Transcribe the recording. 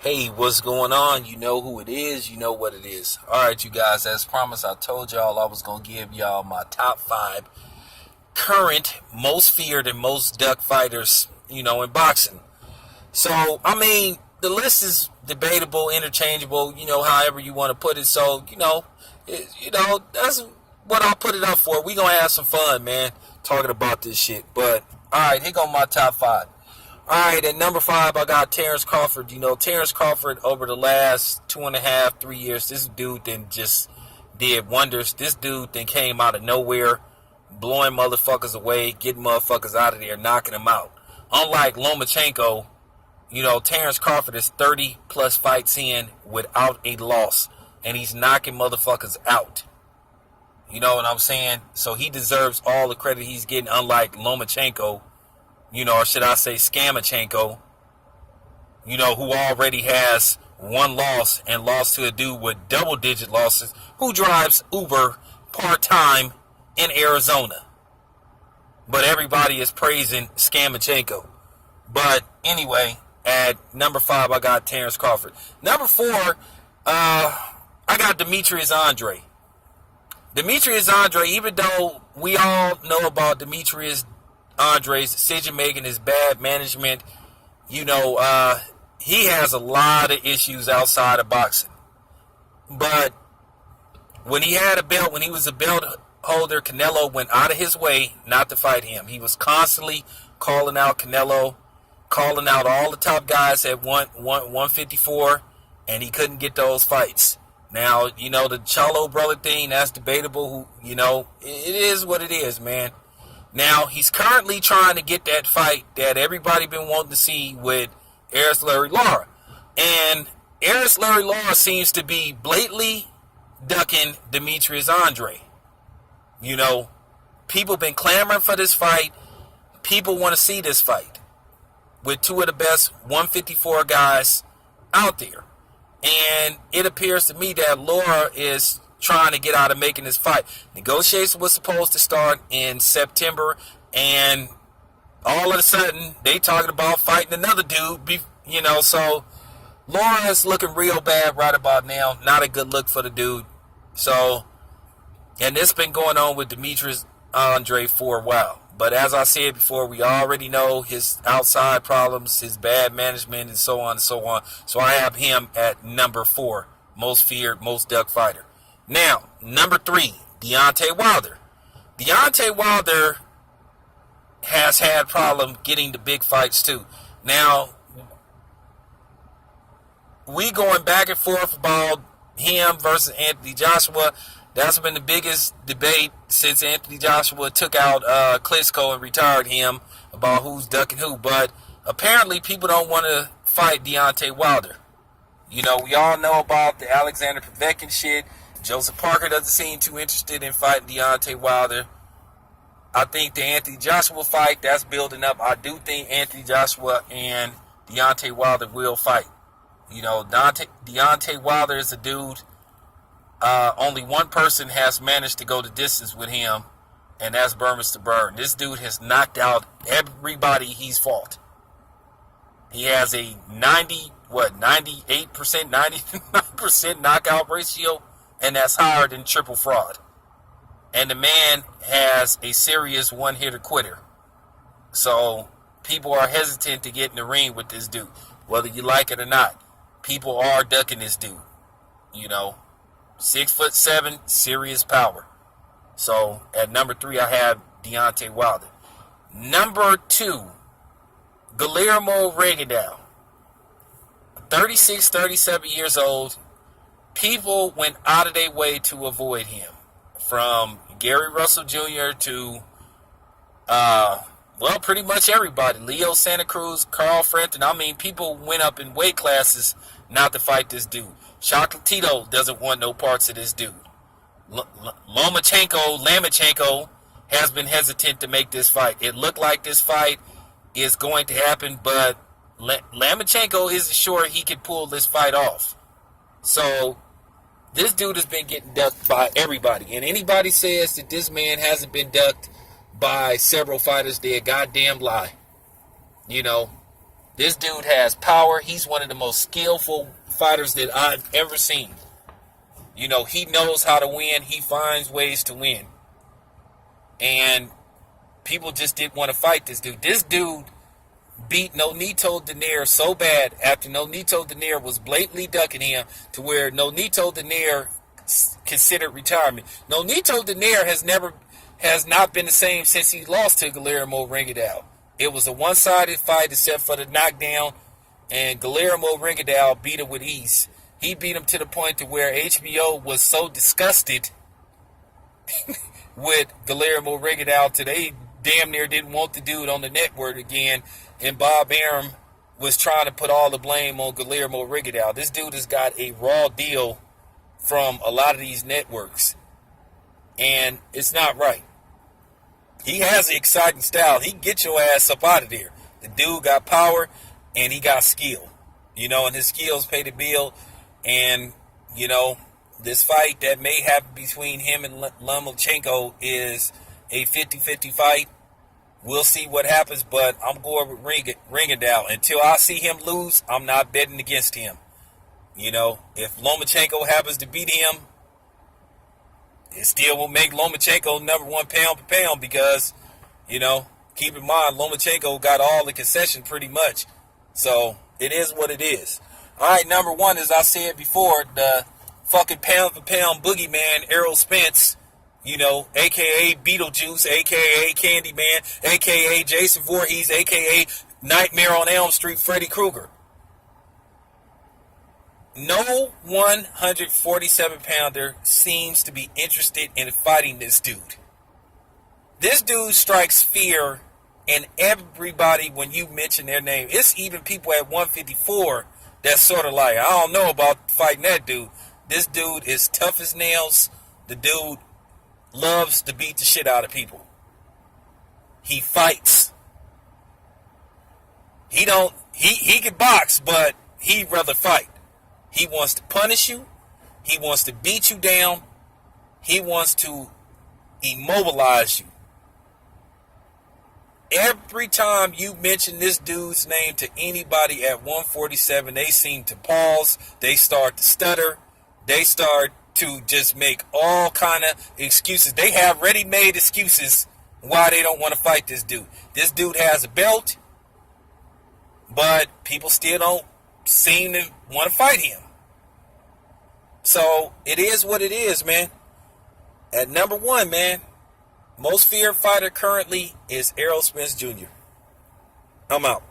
Hey, what's going on? You know who it is. You know what it is. Alright, you guys, as promised, I told y'all I was going to give y'all my top 5 current most feared and most duck fighters, in boxing. So, the list is debatable, interchangeable, however you want to put it. So, that's what I'll put it up for. We going to have some fun, man, talking about this shit. But, alright, here go my top 5. Alright, at number 5, I got Terrence Crawford. Terrence Crawford, over the last 2.5, 3 years, this dude then just did wonders. This dude then came out of nowhere, blowing motherfuckers away, getting motherfuckers out of there, knocking them out. Unlike Lomachenko, Terrence Crawford is 30 plus fights in without a loss, and he's knocking motherfuckers out. You know what I'm saying? So he deserves all the credit he's getting, unlike Lomachenko, or should I say Scamachenko, who already has one loss and lost to a dude with double-digit losses who drives Uber part-time in Arizona. But everybody is praising Scamachenko. But anyway, at number 5, I got Terrence Crawford. Number 4, I got Demetrius Andre. Demetrius Andre, even though we all know about Demetrius Andre's decision making, his bad management, he has a lot of issues outside of boxing. But when he had a belt, when he was a belt holder, Canelo went out of his way not to fight him. He was constantly calling out Canelo, calling out all the top guys at 154, and he couldn't get those fights. Now, the Charlo brother thing, that's debatable. It is what it is, man. Now, he's currently trying to get that fight that everybody been wanting to see with Eris Larry Lara. And Eris Larry Lara seems to be blatantly ducking Demetrius Andre. People been clamoring for this fight. People want to see this fight with two of the best 154 guys out there. And it appears to me that Lara is trying to get out of making this fight. Negotiation was supposed to start in September, and all of a sudden they talking about fighting another dude. So Lara is looking real bad right about now. Not a good look for the dude. So, and this been going on with Demetrius Andre for a while. But as I said before, we already know his outside problems, his bad management, and so on and so on. So I have him at number 4, most feared, most duck fighter. Now, number 3, Deontay Wilder. Deontay Wilder has had problem getting the big fights too. Now, we going back and forth about him versus Anthony Joshua. That's been the biggest debate since Anthony Joshua took out Klitschko and retired him, about who's ducking who. But apparently people don't want to fight Deontay Wilder. We all know about the Alexander Povetkin shit. Joseph Parker doesn't seem too interested in fighting Deontay Wilder. I think the Anthony Joshua fight, that's building up. I do think Anthony Joshua and Deontay Wilder will fight. Deontay Wilder is a dude. Only one person has managed to go the distance with him, and that's Burmester Burn. This dude has knocked out everybody he's fought. He has a 98%, 99% knockout ratio, and that's higher than triple fraud. And the man has a serious one-hitter quitter. So people are hesitant to get in the ring with this dude, whether you like it or not. People are ducking this dude. 6'7", serious power. So at number 3, I have Deontay Wilder. Number 2, Guillermo Regenau. 36, 37 years old. People went out of their way to avoid him. From Gary Russell Jr. to, pretty much everybody. Leo Santa Cruz, Carl Frampton. People went up in weight classes not to fight this dude. Chocolatito doesn't want no parts of this dude. Lomachenko has been hesitant to make this fight. It looked like this fight is going to happen, but Lomachenko isn't sure he can pull this fight off. So this dude has been getting ducked by everybody. And anybody says that this man hasn't been ducked by several fighters, they're a goddamn lie. This dude has power. He's one of the most skillful fighters that I've ever seen. You know, he knows how to win. He finds ways to win. And people just didn't want to fight this dude. This dude beat Nonito Donaire so bad after Nonito Donaire was blatantly ducking him to where Nonito Donaire considered retirement. Nonito Donaire has not been the same since he lost to Guillermo Ringadal. It was a one-sided fight except for the knockdown, and Guillermo Ringadal beat him with ease. He beat him to the point to where HBO was so disgusted with Guillermo Ringadal today, damn near didn't want the dude on the network again, and Bob Arum was trying to put all the blame on Guillermo Ringadal. This dude has got a raw deal from a lot of these networks, and it's not right. He has an exciting style. He can get your ass up out of there. The dude got power, and he got skill. You know, and his skills pay the bill. And, you know, this fight that may happen between him and Lomachenko is a 50-50 fight. We'll see what happens, but I'm going with Ringadal. Until I see him lose, I'm not betting against him. You know, if Lomachenko happens to beat him, it still will make Lomachenko number one pound for pound because, you know, keep in mind, Lomachenko got all the concession pretty much. So, it is what it is. All right, number one, as I said before, the fucking pound for pound boogeyman, Errol Spence, you know, a.k.a. Beetlejuice, a.k.a. Candyman, a.k.a. Jason Voorhees, a.k.a. Nightmare on Elm Street, Freddy Krueger. No 147-pounder seems to be interested in fighting this dude. This dude strikes fear in everybody when you mention their name. It's even people at 154 that's sort of like, I don't know about fighting that dude. This dude is tough as nails. The dude loves to beat the shit out of people. He fights. He can box, but he'd rather fight. He wants to punish you. He wants to beat you down. He wants to immobilize you. Every time you mention this dude's name to anybody at 147, they seem to pause. They start to stutter. They start to just make all kind of excuses. They have ready-made excuses why they don't want to fight this dude. This dude has a belt, but people still don't seem to want to fight him. So, it is what it is, man. At number one, man, most feared fighter currently is Errol Spence Jr. I'm out.